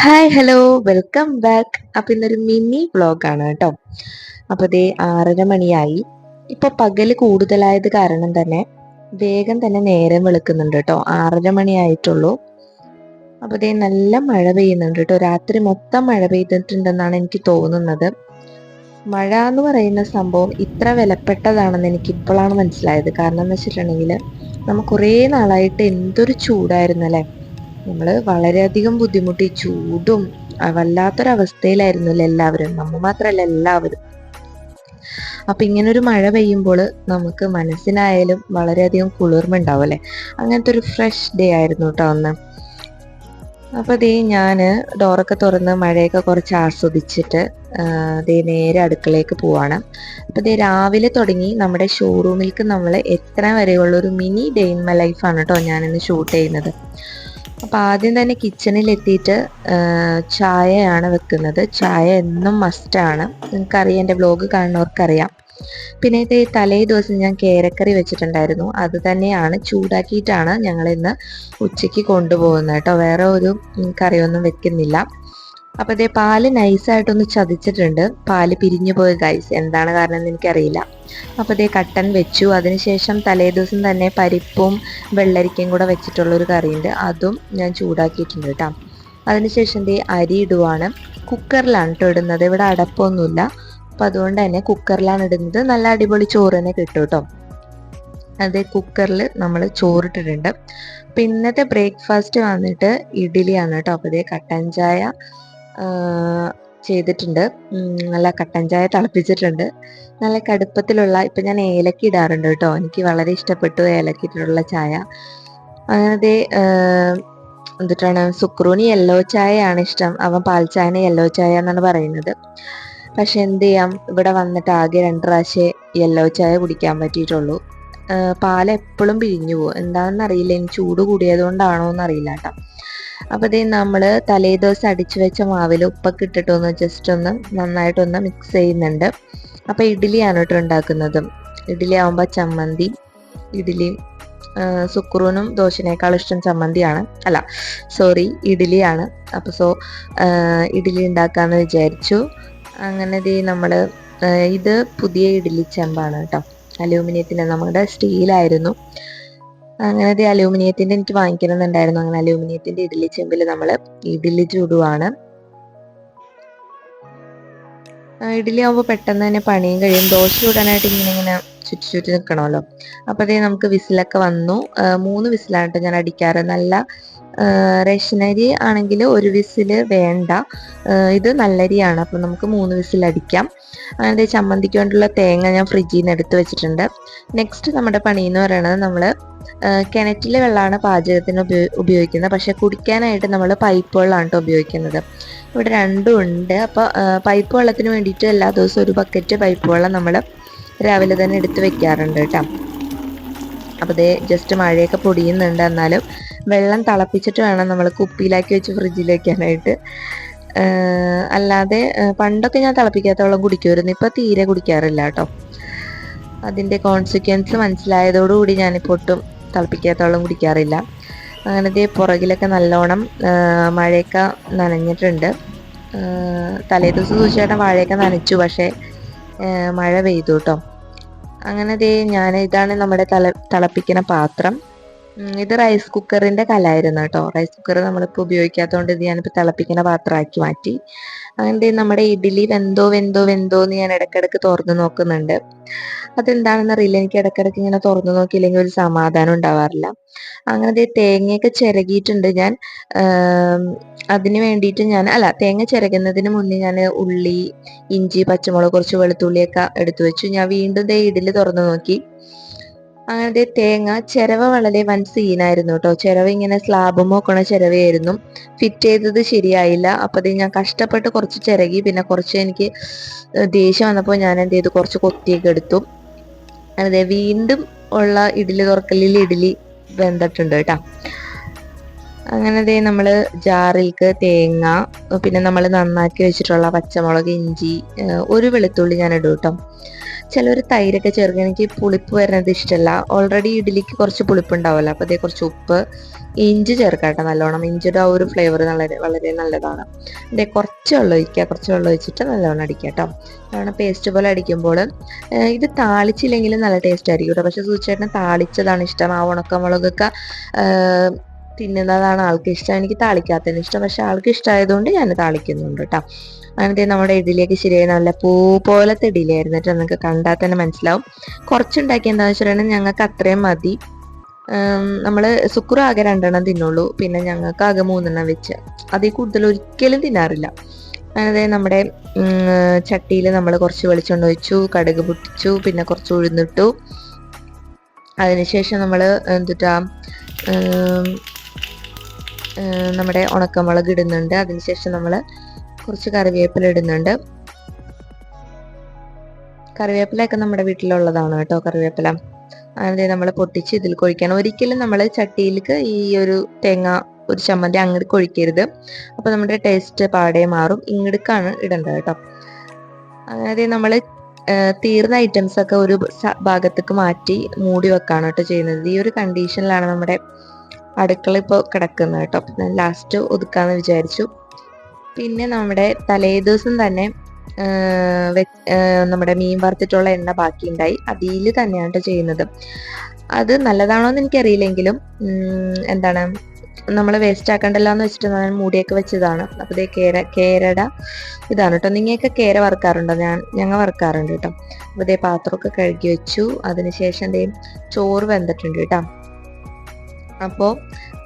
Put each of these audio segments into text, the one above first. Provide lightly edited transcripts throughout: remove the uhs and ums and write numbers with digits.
Hi hello welcome back. അപ്പൊ ഇന്നൊരു mini വ്ളോഗാണ് കേട്ടോ. അപ്പൊ ദേ 6:30 മണിയായി. ഇപ്പൊ പകല് കൂടുതലായത് കാരണം തന്നെ വേഗം തന്നെ നേരം വെളുക്കുന്നുണ്ട് കേട്ടോ. 6:30 മണിയായിട്ടുള്ളൂ. അപ്പൊ ദേ നല്ല മഴ പെയ്യുന്നുണ്ട് കേട്ടോ. രാത്രി മൊത്തം മഴ പെയ്തിട്ടുണ്ടെന്നാണ് എനിക്ക് തോന്നുന്നത്. മഴ എന്ന് പറയുന്ന സംഭവം ഇത്ര വിലപ്പെട്ടതാണെന്ന് എനിക്ക് ഇപ്പോഴാണ് മനസ്സിലായത്. കാരണം എന്ന് വെച്ചിട്ടുണ്ടെങ്കിൽ നമുക്ക് കുറേ നാളായിട്ട് എന്തൊരു ചൂടായിരുന്നു അല്ലെ. നമ്മള് വളരെയധികം ബുദ്ധിമുട്ടി. ചൂടും വല്ലാത്തൊരവസ്ഥയിലായിരുന്നല്ലോ എല്ലാവരും, നമ്മ മാത്രല്ല എല്ലാവരും. അപ്പൊ ഇങ്ങനൊരു മഴ പെയ്യുമ്പോൾ നമുക്ക് മനസ്സിനായാലും വളരെയധികം കുളിർമ ഉണ്ടാവും അല്ലെ. അങ്ങനത്തെ ഒരു ഫ്രഷ് ഡേ ആയിരുന്നു കേട്ടോ അന്ന്. അപ്പൊ ദേ ഞാന് ഡോറൊക്കെ തുറന്ന് മഴയൊക്കെ കുറച്ച് ആസ്വദിച്ചിട്ട് ദേ നേരെ അടുക്കളയ്ക്ക് പോവാണ്. അപ്പൊ ദേ രാവിലെ തുടങ്ങി നമ്മുടെ ഷോറൂമിലേക്ക് നമ്മൾ എത്ര വരെയുള്ള ഒരു മിനി ഡേ ഇൻ മൈ ലൈഫാണ് കേട്ടോ ഞാനിന്ന് ഷൂട്ട് ചെയ്യുന്നത്. അപ്പൊ ആദ്യം തന്നെ കിച്ചണിൽ എത്തിയിട്ട് ചായയാണ് വെക്കുന്നത്. ചായ എന്നും മസ്റ്റാണ്, നിങ്ങൾക്കറിയാം, എൻ്റെ വ്ലോഗ് കാണുന്നവർക്കറിയാം. പിന്നെ ഇത് തലേ ദിവസം ഞാൻ കേരക്കറി വെച്ചിട്ടുണ്ടായിരുന്നു, അത് തന്നെയാണ് ചൂടാക്കിയിട്ടാണ് ഞങ്ങൾ ഇന്ന് ഉച്ചയ്ക്ക് കൊണ്ടുപോകുന്നത് കേട്ടോ. വേറെ ഒരു കറിയൊന്നും വെക്കുന്നില്ല. അപ്പൊ ഇതേ പാല് നൈസായിട്ടൊന്ന് ചതിച്ചിട്ടുണ്ട്. പാല് പിരിഞ്ഞു പോയ ഗൈസ്, എന്താണ് കാരണം എന്ന് എനിക്കറിയില്ല. അപ്പൊ ഇതേ കട്ടൻ വെച്ചു. അതിനുശേഷം തലേ ദിവസം തന്നെ പരിപ്പും വെള്ളരിക്കയും കൂടെ വെച്ചിട്ടുള്ളൊരു കറിയുണ്ട്, അതും ഞാൻ ചൂടാക്കിയിട്ടുണ്ട് കേട്ടോ. അതിനുശേഷം ദേ അരി ഇടുവാണ്. കുക്കറിലാണ് കേട്ടോ ഇടുന്നത്, ഇവിടെ അടപ്പൊന്നുമില്ല. അപ്പൊ അതുകൊണ്ട് തന്നെ കുക്കറിലാണ് ഇടുന്നത്. നല്ല അടിപൊളി ചോറ് തന്നെ കിട്ടും കേട്ടോ. അതേ കുക്കറിൽ നമ്മൾ ചോറിട്ടിട്ടുണ്ട്. അപ്പൊ ഇന്നത്തെ ബ്രേക്ക്ഫാസ്റ്റ് വന്നിട്ട് ഇഡ്ഡലിയാണ് കേട്ടോ. അപ്പൊ ഇതേ കട്ടൻ ചായ ചെയ്തിട്ടുണ്ട്. നല്ല കട്ടൻ ചായ തിളപ്പിച്ചിട്ടുണ്ട്. നല്ല കടുപ്പത്തിലുള്ള, ഇപ്പൊ ഞാൻ ഏലക്ക ഇടാറുണ്ട് കേട്ടോ, എനിക്ക് വളരെ ഇഷ്ടപ്പെട്ടു ഏലക്ക ഇട്ടിട്ടുള്ള ചായ. അങ്ങനത്തെ എന്നിട്ടാണ് സുക്രൂന് യെല്ലോ ചായയാണ് ഇഷ്ടം. അവൻ പാൽ ചായനെ യെല്ലോ ചായ എന്നാണ് പറയുന്നത്. പക്ഷെ എന്ത് ചെയ്യാം, ഇവിടെ വന്നിട്ട് ആകെ 2 പ്രാവശ്യം യെല്ലോ ചായ കുടിക്കാൻ പറ്റിയിട്ടുള്ളൂ. പാൽ എപ്പോഴും പിരിഞ്ഞു പോകും, എന്താണെന്ന് അറിയില്ല. ഇനി ചൂട് കൂടിയത് കൊണ്ടാണോ എന്ന് അറിയില്ല കേട്ടോ. അപ്പൊ ഇതേ നമ്മള് തലേദിവസം അടിച്ചു വെച്ച മാവിൽ ഉപ്പൊക്കെ ഇട്ടിട്ടൊന്ന് ജസ്റ്റ് ഒന്ന് നന്നായിട്ടൊന്ന് മിക്സ് ചെയ്യുന്നുണ്ട്. അപ്പൊ ഇഡ്ഡലിയാണ് കേട്ടോ ഉണ്ടാക്കുന്നത്. ഇഡ്ഡലി ആവുമ്പോ ചമ്മന്തി, ഇഡ്ഡലി സുക്രൂനും ദോശനേക്കാളും ഇഷ്ടം ചമ്മന്തിയാണ്, അല്ല സോറി ഇഡ്ഡലിയാണ്. അപ്പൊ ഇഡ്ഡലി ഉണ്ടാക്കാന്ന് വിചാരിച്ചു. അങ്ങനെ ദേ നമ്മള് ഇത് പുതിയ ഇഡ്ഡലി ചെമ്പാണ് കേട്ടോ, അലൂമിനിയത്തിന്റെ, നമ്മുടെ സ്റ്റീലായിരുന്നു. അങ്ങനെ അലൂമിനിയത്തിന്റെ എനിക്ക് വാങ്ങിക്കണമെന്നുണ്ടായിരുന്നു. അങ്ങനെ അലൂമിനിയത്തിന്റെ ഇഡ്ഡലി ചെമ്പിൽ നമ്മൾ ഇഡ്ഡലി ചുടുവാണ്. ഇഡ്ഡലി ആകുമ്പോൾ പെട്ടെന്ന് തന്നെ പണിയും കഴിയും. ദോശ ചൂടാനായിട്ട് ഇങ്ങനെ ചുറ്റി നിൽക്കണമല്ലോ. അപ്പൊ അതേ നമുക്ക് വിസിലൊക്കെ വന്നു. 3 വിസിലാണ് ഞാൻ അടിക്കാറ്. നല്ല റേഷനരി ആണെങ്കിൽ 1 വിസില് വേണ്ട. ഇത് നല്ലരിയാണ്, അപ്പൊ നമുക്ക് 3 വിസിൽ അടിക്കാം. അങ്ങനെ ചമ്മന്തിക്ക് വേണ്ടിയുള്ള തേങ്ങ ഞാൻ ഫ്രിഡ്ജിൽ നിന്ന് എടുത്ത് വെച്ചിട്ടുണ്ട്. നെക്സ്റ്റ് നമ്മുടെ പണി എന്ന് പറയുന്നത്, നമ്മൾ കിണറ്റിലെ വെള്ളമാണ് പാചകത്തിന് ഉപയോഗിക്കുന്നത്. പക്ഷെ കുടിക്കാനായിട്ട് നമ്മൾ പൈപ്പ് വെള്ളമാണ് കേട്ടോ ഉപയോഗിക്കുന്നത്. ഇവിടെ രണ്ടും ഉണ്ട്. അപ്പോൾ പൈപ്പ് വെള്ളത്തിന് വേണ്ടിയിട്ട് എല്ലാ ദിവസവും ഒരു ബക്കറ്റ് പൈപ്പ് വെള്ളം നമ്മൾ രാവിലെ തന്നെ എടുത്ത് വെക്കാറുണ്ട് കേട്ടോ. അപ്പോൾ ഇതേ ജസ്റ്റ് മഴയൊക്കെ പൊടിയുന്നുണ്ട്, എന്നാലും വെള്ളം തിളപ്പിച്ചിട്ട് വേണം നമ്മൾ കുപ്പിയിലാക്കി വെച്ച് ഫ്രിഡ്ജിൽ വെക്കാനായിട്ട്. അല്ലാതെ പണ്ടൊക്കെ ഞാൻ തിളപ്പിക്കാത്ത വെള്ളം കുടിക്കുമായിരുന്നു, ഇപ്പം തീരെ കുടിക്കാറില്ല കേട്ടോ. അതിൻ്റെ കോൺസിക്വൻസ് മനസ്സിലായതോടുകൂടി ഞാനിപ്പോൾ ഒട്ടും തിളപ്പിക്കാത്ത വെള്ളം കുടിക്കാറില്ല. അങ്ങനത്തെ പുറകിലൊക്കെ നല്ലോണം മഴയൊക്കെ നനഞ്ഞിട്ടുണ്ട്. തലേദിവസം സൂക്ഷിച്ചേട്ടൻ വാഴയൊക്കെ നനച്ചു, പക്ഷേ മഴ പെയ്തു കേട്ടോ. അങ്ങനെ ഇതാണ് നമ്മുടെ തിളപ്പിക്കുന്ന പാത്രം. ഇത് റൈസ് കുക്കറിന്റെ കലായിരുന്നു കേട്ടോ. റൈസ് കുക്കർ നമ്മളിപ്പോൾ ഉപയോഗിക്കാത്തതുകൊണ്ട് ഇത് ഞാനിപ്പോൾ തിളപ്പിക്കുന്ന പാത്രമാക്കി മാറ്റി. അങ്ങനെ നമ്മുടെ ഇഡ്ഡലി വെന്തോ എന്ന് ഞാൻ ഇടയ്ക്കിടയ്ക്ക് തുറന്നു നോക്കുന്നുണ്ട്. അതെന്താണെന്ന് അറിയില്ല, എനിക്ക് ഇടയ്ക്കിടയ്ക്ക് ഇങ്ങനെ തുറന്നു നോക്കിയില്ലെങ്കിൽ ഒരു സമാധാനം ഉണ്ടാവാറില്ല. അങ്ങനെ തേങ്ങയൊക്കെ ചിരകിയിട്ടുണ്ട് ഞാൻ. അതിന് വേണ്ടിയിട്ട് തേങ്ങ ചിരകുന്നതിന് മുന്നേ ഞാൻ ഉള്ളി, ഇഞ്ചി, പച്ചമുളക്, കുറച്ച് വെളുത്തുള്ളിയൊക്കെ എടുത്തു വെച്ചു. ഞാൻ വീണ്ടും ഇഡ്ഡലി തുറന്നു നോക്കി. അങ്ങനെ തേങ്ങ ചിരവ വളരെ വൻ സീനായിരുന്നു കേട്ടോ. ചിരവ ഇങ്ങനെ സ്ലാബ് നോക്കണ ചിരവയായിരുന്നു, ഫിറ്റ് ചെയ്തത് ശരിയായില്ല. അപ്പൊ ഞാൻ കഷ്ടപ്പെട്ട് കുറച്ച് ചിരകി. പിന്നെ കുറച്ച് എനിക്ക് ദേഷ്യം വന്നപ്പോൾ ഞാൻ എന്ത് ചെയ്തു, കുറച്ച് കൊത്തിയൊക്കെ എടുത്തു. അതെ, വീണ്ടും ഉള്ള ഇഡ്ഡലി തുറക്കലിൽ ഇഡ്ഡലി വെന്തിട്ടുണ്ട് കേട്ടോ. അങ്ങനെ നമ്മൾ ജാറിലേക്ക് തേങ്ങ, പിന്നെ നമ്മൾ നന്നാക്കി വെച്ചിട്ടുള്ള പച്ചമുളക്, ഇഞ്ചി, ഒരു വെളുത്തുള്ളി ഞാൻ ഇടും കേട്ടോ. ചിലർ തൈരൊക്കെ ചേർക്കും, എനിക്ക് പുളിപ്പ് വരുന്നത് ഇഷ്ടമല്ല. ഓൾറെഡി ഇഡ്ഡലിക്ക് കുറച്ച് പുളിപ്പുണ്ടാവുമല്ലോ. അപ്പോൾ കുറച്ച് ഉപ്പ്, ഇഞ്ചി ചേർക്കാട്ടോ നല്ലോണം. ഇഞ്ചിയുടെ ആ ഒരു ഫ്ലേവർ വളരെ വളരെ നല്ലതാണ്. അതേ കുറച്ച് വെള്ളം ഒഴിക്കുക, കുറച്ച് വെള്ളം ഒഴിച്ചിട്ട് നല്ലോണം അടിക്കുക കേട്ടോ. നല്ലോണം പേസ്റ്റ് പോലെ അടിക്കുമ്പോൾ ഇത് താളിച്ചില്ലെങ്കിലും നല്ല ടേസ്റ്റ് ആയിരിക്കും കേട്ടോ. പക്ഷെ സൂചേട്ടന് താളിച്ചതാണ് ഇഷ്ടം. ആ ഉണക്കമുളകൊക്കെ തിന്നുന്നതാണ് ആൾക്ക് ഇഷ്ടം. എനിക്ക് താളിക്കാത്തതിന് ഇഷ്ടം. പക്ഷെ ആൾക്ക് ഇഷ്ടമായതുകൊണ്ട് ഞാൻ താളിക്കുന്നുണ്ട് കേട്ടോ. അങ്ങനത്തെ നമ്മുടെ ഇഡലിയൊക്കെ ശരിയായി നല്ല പൂ പോലത്തെ ഇഡലിയായിരുന്നു കേട്ടോ. നിങ്ങൾക്ക് കണ്ടാൽ തന്നെ മനസ്സിലാവും. കുറച്ചുണ്ടാക്കി എന്താണെന്ന് വെച്ചിട്ടുണ്ടെങ്കിൽ ഞങ്ങൾക്ക് അത്രയും മതി. നമ്മൾ സുക്രു ആകെ 2 തിന്നുള്ളൂ. പിന്നെ ഞങ്ങൾക്ക് ആകെ 3 വെച്ച്, അതിൽ കൂടുതൽ ഒരിക്കലും തിന്നാറില്ല. അതായത് നമ്മുടെ ചട്ടിയിൽ നമ്മൾ കുറച്ച് വെളിച്ചെണ്ണ ഒഴിച്ചു, കടുക് പൊട്ടിച്ചു, പിന്നെ കുറച്ച് ഉഴുന്നിട്ടു. അതിനുശേഷം നമ്മൾ നമ്മുടെ ഉണക്കമുളക് ഇടുന്നുണ്ട്. അതിനുശേഷം നമ്മൾ കുറച്ച് കറിവേപ്പില ഇടുന്നുണ്ട്. കറിവേപ്പിലയൊക്കെ നമ്മുടെ വീട്ടിലുള്ളതാണ് കേട്ടോ. കറിവേപ്പില അതായത് നമ്മൾ പൊട്ടിച്ച് ഇതിൽ കൊഴിക്കണം. ഒരിക്കലും നമ്മൾ ചട്ടിയിലേക്ക് ഈ ഒരു തേങ്ങ ഒരു ചമ്മന്തി അങ്ങോട്ട് കൊഴിക്കരുത്. അപ്പോൾ നമ്മുടെ ടേസ്റ്റ് പാടെ മാറും. ഇങ്ങോട്ടാണ് ഇടേണ്ടത് കേട്ടോ. അതായത് നമ്മൾ തീർന്ന ഐറ്റംസ് ഒക്കെ ഒരു ഭാഗത്തേക്ക് മാറ്റി മൂടി വെക്കാണ് കേട്ടോ ചെയ്യുന്നത്. ഈ ഒരു കണ്ടീഷനിലാണ് നമ്മുടെ അടുക്കള ഇപ്പോൾ കിടക്കുന്നത് കേട്ടോ. ഞാൻ ലാസ്റ്റ് ഒതുക്കാന്ന് വിചാരിച്ചു. പിന്നെ നമ്മുടെ തലേദിവസം തന്നെ നമ്മുടെ മീൻ വറുത്തിട്ടുള്ള എണ്ണ ബാക്കി ഉണ്ടായി. അതിൽ തന്നെയാണ് ചെയ്യുന്നത്. അത് നല്ലതാണോ എന്ന് എനിക്കറിയില്ലെങ്കിലും എന്താണ് നമ്മൾ വേസ്റ്റ് ആക്കണ്ടല്ലോ എന്ന് വെച്ചിട്ട് ഞാൻ മൂടിയൊക്കെ വെച്ചതാണ്. അപ്പോൾ ഇതേ കേരട ഇതാണ് കേട്ടോ. നിങ്ങൾക്ക് കേര വറുക്കാറുണ്ടോ? ഞങ്ങൾ വറുക്കാറുണ്ട് കേട്ടോ. അപ്പോൾ ഇതേ പാത്രമൊക്കെ കഴുകി വെച്ചു. അതിനുശേഷം എന്തേ ചോറ് വെന്തിട്ടുണ്ട് കേട്ടോ. അപ്പോൾ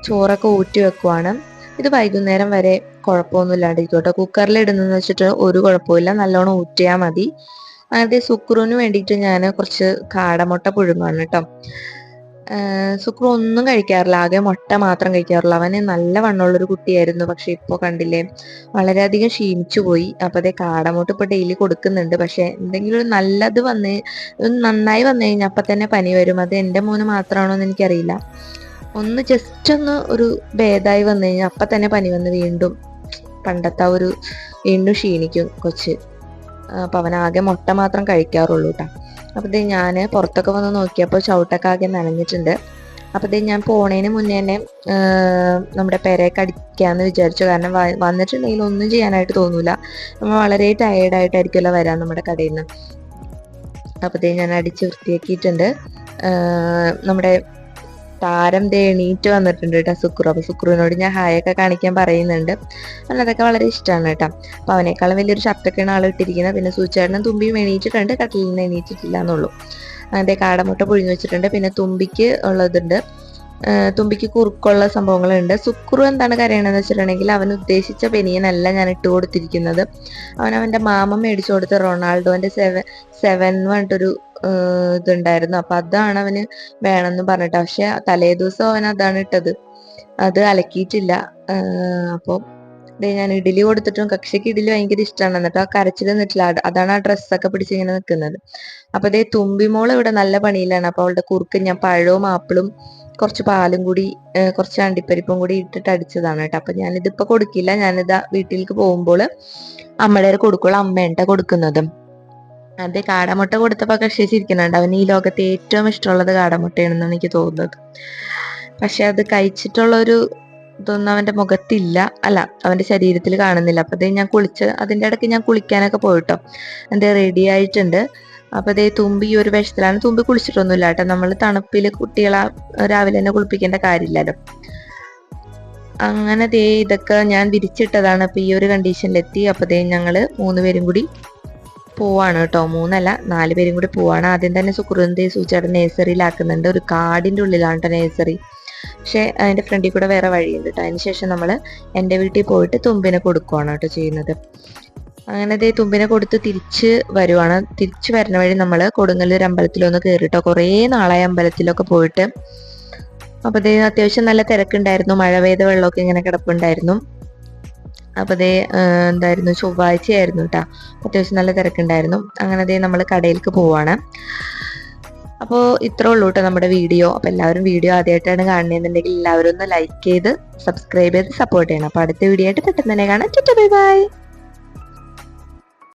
ചോറൊക്കെ ഊറ്റി വെക്കുവാണ്. ഇത് വൈകുന്നേരം വരെ കുഴപ്പമൊന്നും ഇല്ലാണ്ടിരിക്കും കേട്ടോ. കുക്കറിൽ ഇടുന്നതെന്ന് വെച്ചിട്ട് ഒരു കുഴപ്പമില്ല, നല്ലോണം ഊറ്റിയാൽ മതി. അങ്ങനത്തെ സുക്രുവിന് വേണ്ടിയിട്ട് ഞാൻ കുറച്ച് കാടമുട്ട പുഴുങ്ങാണ് കേട്ടോ. സുക്രു ഒന്നും കഴിക്കാറില്ല, ആകെ മുട്ട മാത്രം കഴിക്കാറുള്ളൂ. അവന് നല്ല വണ്ണമുള്ളൊരു കുട്ടിയായിരുന്നു. പക്ഷെ ഇപ്പോൾ കണ്ടില്ലേ, വളരെയധികം ക്ഷീണിച്ചു പോയി. അപ്പോൾ അതേ കാടമുട്ട ഇപ്പോൾ ഡെയിലി കൊടുക്കുന്നുണ്ട്. പക്ഷെ എന്തെങ്കിലും ഒരു നല്ലത് നന്നായി വന്നു കഴിഞ്ഞാൽ അപ്പം തന്നെ പനി വരും. അത് എൻ്റെ മോന് മാത്രമാണോ എന്ന് എനിക്കറിയില്ല. ഒന്ന് ജസ്റ്റ് ഒന്ന് ഒരു ഭേദമായി വന്നു കഴിഞ്ഞാൽ അപ്പം തന്നെ പനി വന്ന് വീണ്ടും പണ്ടത്തെ വീണ്ടും ക്ഷീണിക്കും കൊച്ച്. അപ്പം അവനാകെ മുട്ട മാത്രം കഴിക്കാറുള്ളൂ കേട്ടോ. അപ്പം ഇത് ഞാൻ പുറത്തൊക്കെ വന്ന് നോക്കിയപ്പോൾ ചവിട്ടൊക്കെ ആകെ നനഞ്ഞിട്ടുണ്ട്. അപ്പം ഇത് ഞാൻ പോണേന് മുന്നേ തന്നെ നമ്മുടെ പെരയൊക്കെ അടിക്കാമെന്ന് വിചാരിച്ചു. കാരണം വന്നിട്ടുണ്ടെങ്കിൽ ഒന്നും ചെയ്യാനായിട്ട് തോന്നൂല. നമ്മൾ വളരെ ടയേർഡായിട്ടായിരിക്കുമല്ലോ വരാൻ നമ്മുടെ കടയിൽ നിന്ന്. അപ്പം ഇത് ഞാൻ അടിച്ച് വൃത്തിയാക്കിയിട്ടുണ്ട്. നമ്മുടെ താരം എണീറ്റ് വന്നിട്ടുണ്ട് കേട്ടോ സുക്രു. അപ്പോൾ സുക്രുവിനോട് ഞാൻ ഹായൊക്കെ കാണിക്കാൻ പറയുന്നുണ്ട്. അതൊക്കെ വളരെ ഇഷ്ടമാണ് കേട്ടോ. അപ്പോൾ അവനേക്കാളും വലിയൊരു ഷർട്ടൊക്കെയാണ് ആൾ ഇട്ടിരിക്കുന്നത്. പിന്നെ സൂചേട്ടനും തുമ്പിയും എണീറ്റിട്ടുണ്ട്, കട്ടിലിൽ നിന്ന് എണീറ്റിട്ടില്ല എന്നുള്ളൂ. അങ്ങനത്തെ കാടമുട്ട പുഴിഞ്ഞു വെച്ചിട്ടുണ്ട്. പിന്നെ തുമ്പിക്ക് ഉള്ളതുണ്ട്. തുമ്പിക്ക് കുറുക്കുള്ള സംഭവങ്ങളുണ്ട്. സുക്രു എന്താണ് കരയണമെന്ന് വെച്ചിട്ടുണ്ടെങ്കിൽ അവൻ ഉദ്ദേശിച്ച പെനിയനല്ല ഞാൻ ഇട്ട് കൊടുത്തിരിക്കുന്നത്. അവൻ്റെ മാമ മേടിച്ചു കൊടുത്ത റൊണാൾഡോന്റെ 7 പറഞ്ഞിട്ടൊരു ഇതുണ്ടായിരുന്നു. അപ്പൊ അതാണ് അവന് വേണമെന്ന് പറഞ്ഞിട്ട്. പക്ഷെ തലേ ദിവസം അവൻ അതാണ് ഇട്ടത്, അത് അലക്കിയിട്ടില്ല. അപ്പോൾ ഞാൻ ഇഡലി കൊടുത്തിട്ടും കക്ഷിക്ക് ഇഡലി ഭയങ്കര ഇഷ്ടമാണ്. എന്നിട്ട് ആ കരച്ചിൽ നിന്നിട്ടില്ല. അതാണ് ആ ഡ്രസ്സൊക്കെ പിടിച്ച് ഇങ്ങനെ നിൽക്കുന്നത്. അപ്പൊ തുമ്പിമോൾ ഇവിടെ നല്ല പണിയിലാണ്. അപ്പൊ അവളുടെ കുറുക്ക് ഞാൻ പഴവും ആപ്പിളും കുറച്ച് പാലും കൂടി കുറച്ച് അണ്ടിപ്പരിപ്പും കൂടി ഇട്ടിട്ട് അടിച്ചതാണ് കേട്ടോ. അപ്പൊ ഞാനിതിപ്പോ കൊടുക്കില്ല. ഞാനിതാ വീട്ടിലേക്ക് പോകുമ്പോൾ അമ്മയുടെ കൊടുക്കുള്ളൂ. അമ്മേണ്ട കൊടുക്കുന്നത്. അതെ, കാടമുട്ട കൊടുത്തപ്പോൾ കക്ഷിച്ചിരിക്കുന്നുണ്ട്. അവന് ഈ ലോകത്തെ ഏറ്റവും ഇഷ്ടമുള്ളത് കാടമുട്ടയാണെന്നാണ് എനിക്ക് തോന്നുന്നത്. പക്ഷെ അത് കഴിച്ചിട്ടുള്ളൊരു ഇതൊന്നും അവന്റെ മുഖത്തില്ല, അല്ല അവന്റെ ശരീരത്തിൽ കാണുന്നില്ല. അപ്പൊ ഞാൻ അതിന്റെ ഇടയ്ക്ക് ഞാൻ കുളിക്കാനൊക്കെ പോയിട്ടോ. എന്തേ റെഡി ആയിട്ടുണ്ട്. അപ്പൊ തുമ്പി ഈ ഒരു വിഷത്തിലാണ്. തുമ്പി കുളിച്ചിട്ടൊന്നുമില്ല കേട്ടോ. നമ്മൾ തണുപ്പിൽ കുട്ടികളെ രാവിലെ തന്നെ കുളിപ്പിക്കേണ്ട കാര്യമില്ലല്ലോ. അങ്ങനെ ഇതൊക്കെ ഞാൻ വിരിച്ചിട്ടതാണ്. അപ്പൊ ഈ ഒരു കണ്ടീഷനിലെത്തി. അപ്പൊ ഞങ്ങള് 3 പേരും കൂടി പോവാണ് കേട്ടോ. 3 അല്ല 4 പേരും കൂടി പോവാണ്. ആദ്യം തന്നെ സുക്രുവിന്റെ സൂചിയുടെ നേഴ്സറിയിലാക്കുന്നുണ്ട്. ഒരു കാടിന്റെ ഉള്ളിലാണ് കേട്ടോ നേഴ്സറി. പക്ഷെ അതിന്റെ ഫ്രണ്ടിൽ കൂടെ വേറെ വഴിയുണ്ട് കേട്ടോ. അതിനുശേഷം നമ്മൾ എൻ്റെ വീട്ടിൽ പോയിട്ട് തുമ്പിനെ കൊടുക്കുവാണ് കേട്ടോ ചെയ്യുന്നത്. അങ്ങനെ തുമ്പിനെ കൊടുത്ത് തിരിച്ച് വരുവാണ്. തിരിച്ചു വരുന്ന വഴി നമ്മൾ കൊടുങ്ങല്ലൂർ അമ്പലത്തിലൊന്ന് കയറിട്ടോ. കുറേ നാളായി അമ്പലത്തിലൊക്കെ പോയിട്ട്. അപ്പൊ അത്യാവശ്യം നല്ല തിരക്കുണ്ടായിരുന്നു. മഴ പെയ്ത വെള്ളമൊക്കെ ഇങ്ങനെ കിടപ്പുണ്ടായിരുന്നു. അപ്പൊ എന്തായിരുന്നു, ചൊവ്വാഴ്ചയായിരുന്നു കേട്ടോ. അത്യാവശ്യം നല്ല തിരക്കുണ്ടായിരുന്നു. അങ്ങനെ നമ്മൾ കടയിലേക്ക് പോവാണ്. അപ്പോൾ ഇത്രേ ഉള്ളൂ കേട്ടോ നമ്മുടെ വീഡിയോ. അപ്പോൾ എല്ലാവരും വീഡിയോ ആദ്യമായിട്ടാണ് കാണുന്നതെന്നുണ്ടെങ്കിൽ എല്ലാവരും ഒന്ന് ലൈക്ക് ചെയ്ത് സബ്സ്ക്രൈബ് ചെയ്ത് സപ്പോർട്ട് ചെയ്യണം. അപ്പോൾ അടുത്ത വീഡിയോ ആയിട്ട് പെട്ടെന്ന് തന്നെ കാണാം. Bye bye.